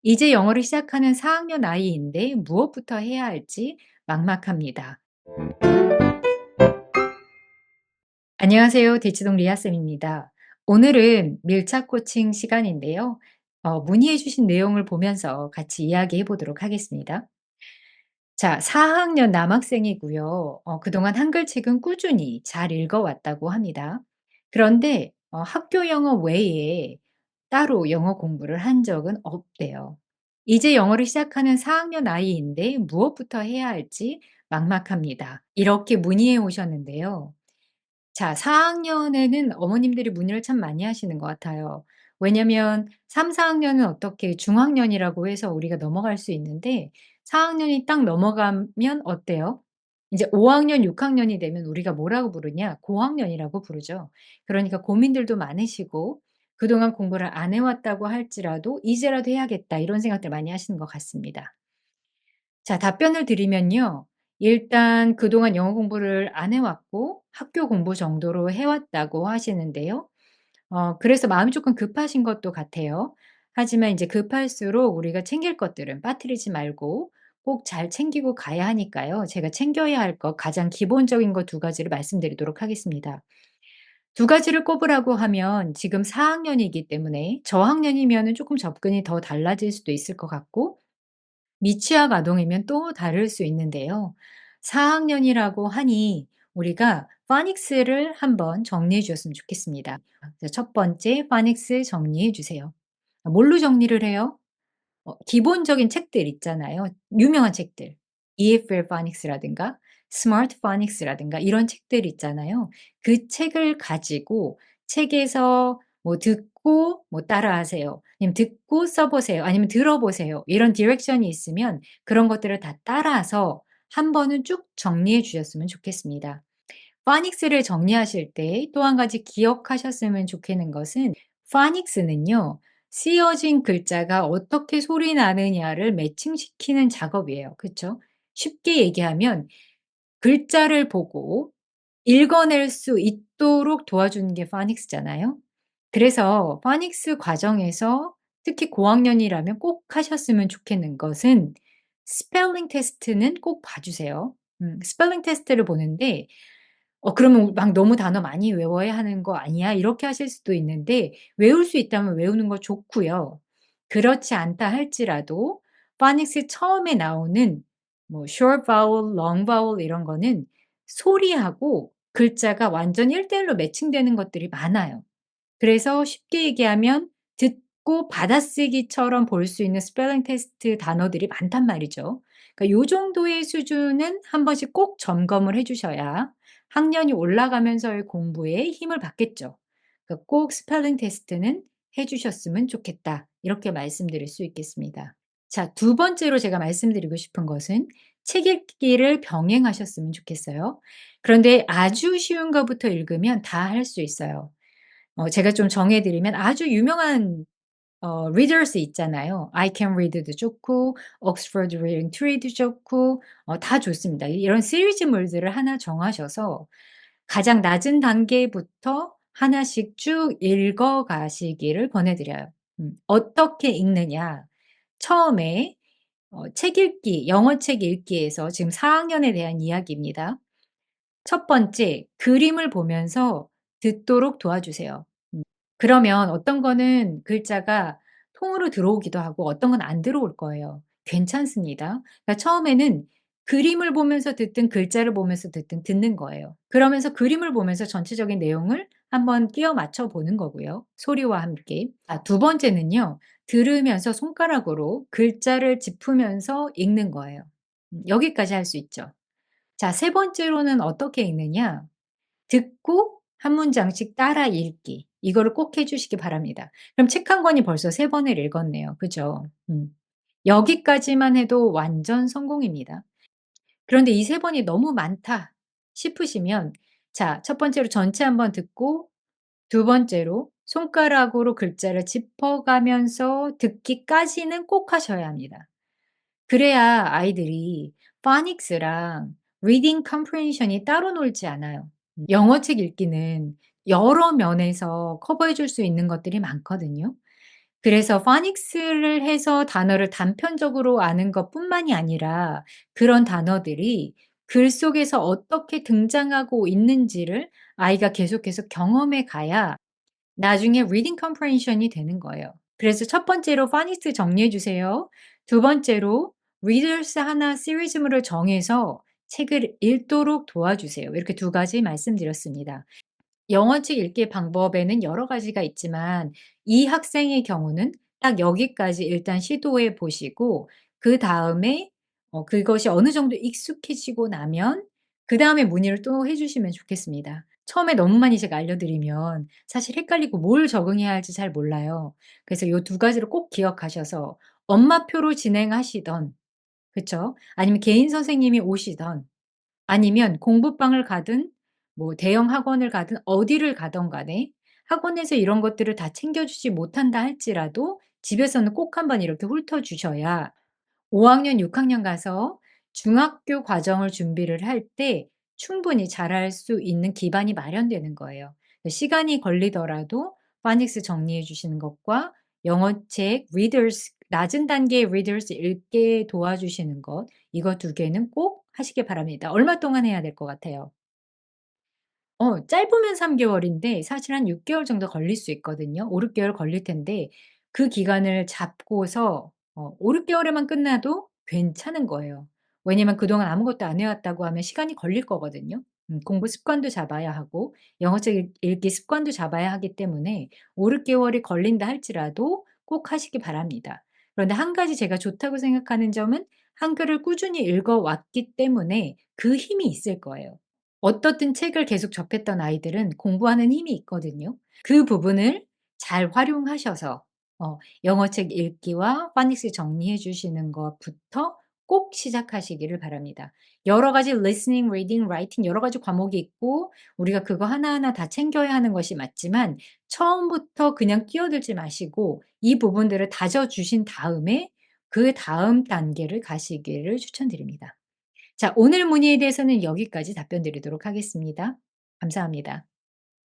이제 영어를 시작하는 4 학년 아이인데 무엇부터 해야 할지 막막합니다. 안녕하세요. 대치동 리아쌤입니다. 오늘은 밀착 코칭 시간인데요. 문의해 주신 내용을 보면서 같이 이야기해 보도록 하겠습니다. 자, 4 학년 남학생이고요. 그동안 한글책은 꾸준히 잘 읽어왔다고 합니다. 그런데 학교 영어 외에 따로 영어 공부를 한 적은 없대요. 이제 영어를 시작하는 4 학년 아이인데 무엇부터 해야 할지 막막합니다. 이렇게 문의해 오셨는데요. 자, 4 학년에는 어머님들이 문의를 참 많이 하시는 것 같아요. 왜냐면 3-4 학년은 어떻게 중학년이라고 해서 우리가 넘어갈 수 있는데 4 학년이 딱 넘어가면 어때요? 이제 5 학년, 6 학년이 되면 우리가 뭐라고 부르냐? 고학년이라고 부르죠. 그러니까 고민들도 많으시고 그동안 공부를 안 해 왔다고 할지라도 '이제라도 해야겠다.' 이런 생각들 많이 하시는 것 같습니다. 자, 답변을 드리면요. 일단 그동안 영어 공부를 안 해 왔고 학교 공부 정도로 해 왔다고 하시는데요. 그래서 마음이 조금 급하신 것도 같아요. 하지만 이제 급할수록 우리가 챙길 것들은 빠뜨리지 말고 꼭 잘 챙기고 가야 하니까요. 제가 챙겨야 할 것 가장 기본적인 것 두 가지를 말씀드리도록 하겠습니다. 두 가지를 꼽으라고 하면 지금 4 학년이기 때문에 저학년이면은 쪼끔 접근이 더 달라질 수도 있을 것 같고 미취학 아동이면 또 다를 수 있는데요. 4 학년이라고 하니 우리가 파닉스를 한번 정리해 주셨으면 좋겠습니다. 자, 첫 번째 파닉스 정리해 주세요. 뭘로 정리를 해요? 기본적인 책들 있잖아요. 유명한 책들. EFL 파닉스라든가 스마트 파닉스라든가 이런 책들 있잖아요. 그 책을 가지고 책에서 뭐 듣고 뭐 따라하세요. 아니면 듣고 써 보세요. 아니면 들어보세요. 이런 디렉션이 있으면 그런 것들을 다 따라서 한 번은 쭉 정리해 주셨으면 좋겠습니다. 파닉스를 정리하실 때 또 한 가지 기억하셨으면 좋겠는 것은 파닉스는요. 쓰여진 글자가 어떻게 소리 나느냐를 매칭시키는 작업이에요. 그쵸? 쉽게 얘기하면 글자를 보고 읽어낼 수 있도록 도와주는 게 파닉스잖아요. 그래서 파닉스 과정에서 특히 고학년이라면 꼭 하셨으면 좋겠는 것은 스펠링 테스트는 꼭 봐 주세요. 스펠링 테스트를 보는데 그러면 막 '너무 단어 많이 외워야 하는 거 아니야?' 이렇게 하실 수도 있는데 외울 수 있다면 외우는 거 좋고요. 그렇지 않다 할지라도 파닉스 처음에 나오는 뭐 short vowel, long vowel 이런 거는 소리하고 글자가 완전 1 대 1로 매칭되는 것들이 많아요. 그래서 쉽게 얘기하면 듣고 받아쓰기처럼 볼 수 있는 스펠링 테스트 단어들이 많단 말이죠. 그러니까 요 정도의 수준은 한 번씩 꼭 점검을 해 주셔야 학년이 올라가면서의 공부에 힘을 받겠죠. 그러니까 꼭 스펠링 테스트는 해 주셨으면 좋겠다. 이렇게 말씀드릴 수 있겠습니다. 자, 두 번째로 제가 말씀드리고 싶은 것은 책 읽기를 병행하셨으면 좋겠어요. 그런데 아주 쉬운 거부터 읽으면 다 할 수 있어요. 제가 좀 정해 드리면 아주 유명한 readers 있잖아요. I Can Read도 좋고 Oxford Reading Tree도 좋고 다 좋습니다. 이런 시리즈물들을 하나 정하셔서 가장 낮은 단계부터 하나씩 쭉 읽어 가시기를 권해 드려요. 어떻게 읽느냐. 처음에 책 읽기, 영어 책 읽기에서 지금 4 학년에 대한 이야기입니다. 첫 번째, 그림을 보면서 듣도록 도와주세요. 그러면 어떤 거는 글자가 통으로 들어오기도 하고 어떤 건 안 들어올 거예요. 괜찮습니다. 그러니까 처음에는 그림을 보면서 듣든 글자를 보면서 듣든 듣는 거예요. 그러면서 그림을 보면서 전체적인 내용을 한번 끼워 맞춰 보는 거고요, 소리와 함께. 두 번째는요. 들으면서 손가락으로 글자를 짚으면서 읽는 거예요. 여기까지 할 수 있죠. 자, 세 번째로는 어떻게 읽느냐? 듣고 한 문장씩 따라 읽기. 이거를 꼭 해 주시기 바랍니다. 그럼 책 한 권이 벌써 3 번을 읽었네요. 그죠? 여기까지만 해도 완전 성공입니다. 그런데 이 3 번이 너무 많다 싶으시면 자, 첫 번째로 전체 한번 듣고 두 번째로 손가락으로 글자를 짚어 가면서 듣기까지는 꼭 하셔야 합니다. 그래야 아이들이 파닉스랑 리딩 컴프레hension이 따로 놀지 않아요. 영어 책 읽기는 여러 면에서 커버해 줄 수 있는 것들이 많거든요. 그래서 파닉스를 해서 단어를 단편적으로 아는 것뿐만이 아니라 그런 단어들이 글 속에서 어떻게 등장하고 있는지를 아이가 계속해서 경험해 가야 나중에 reading comprehension이 되는 거예요. 그래서 첫 번째로 파닉스 정리해 주세요. 두 번째로 readers 하나 시리즈물을 정해서 책을 읽도록 도와주세요. 이렇게 두 가지 말씀드렸습니다. 영어책 읽기 방법에는 여러 가지가 있지만 이 학생의 경우는 딱 여기까지 일단 시도해 보시고 그다음에 그것이 어느 정도 익숙해지고 나면 그다음에 문의를 또 해 주시면 좋겠습니다. 처음에 너무 많이 제가 알려드리면 사실 헷갈리고 뭘 적응해야 할지 잘 몰라요. 그래서 요 두 가지를 꼭 기억하셔서 엄마표로 진행하시든 그쵸? 아니면 개인 선생님이 오시든 아니면 공부방을 가든 뭐 대형 학원을 가든 어디를 가든 간에 학원에서 이런 것들을 다 챙겨 주지 못한다 할지라도 집에서는 꼭 한번 이렇게 훑어 주셔야 5 학년 6 학년 가서 중학교 과정을 준비를 할 때 충분히 잘할 수 있는 기반이 마련되는 거예요. 시간이 걸리더라도 파닉스 정리해 주시는 것과 영어책 readers 낮은 단계의 readers 읽게 도와주시는 것 이거 두 개는 꼭 하시길 바랍니다. 얼마 동안 해야 될 것 같아요? 짧으면 3 개월인데 사실 한 6 개월 정도 걸릴 수 있거든요. 5-6 개월 걸릴 텐데 그 기간을 잡고서 5-6 개월에만 끝나도 괜찮은 거예요. 왜냐면 그동안 아무것도 안 해 왔다고 하면 시간이 걸릴 거거든요. 공부 습관도 잡아야 하고 영어책 읽기 습관도 잡아야 하기 때문에 5-6 개월이 걸린다 할지라도 꼭 하시기 바랍니다. 그런데 한 가지 제가 좋다고 생각하는 점은 한글을 꾸준히 읽어 왔기 때문에 그 힘이 있을 거예요. 어떻든 책을 계속 접했던 아이들은 공부하는 힘이 있거든요. 그 부분을 잘 활용하셔서 영어책 읽기와 파닉스 정리해 주시는 것부터 꼭 시작하시기를 바랍니다. 여러 가지 listening, reading, writing 여러 가지 과목이 있고 우리가 그거 하나하나 다 챙겨야 하는 것이 맞지만 처음부터 그냥 끼어들지 마시고 이 부분들을 다져 주신 다음에 그다음 단계를 가시기를 추천드립니다. 자, 오늘 문의에 대해서는 여기까지 답변 드리도록 하겠습니다. 감사합니다.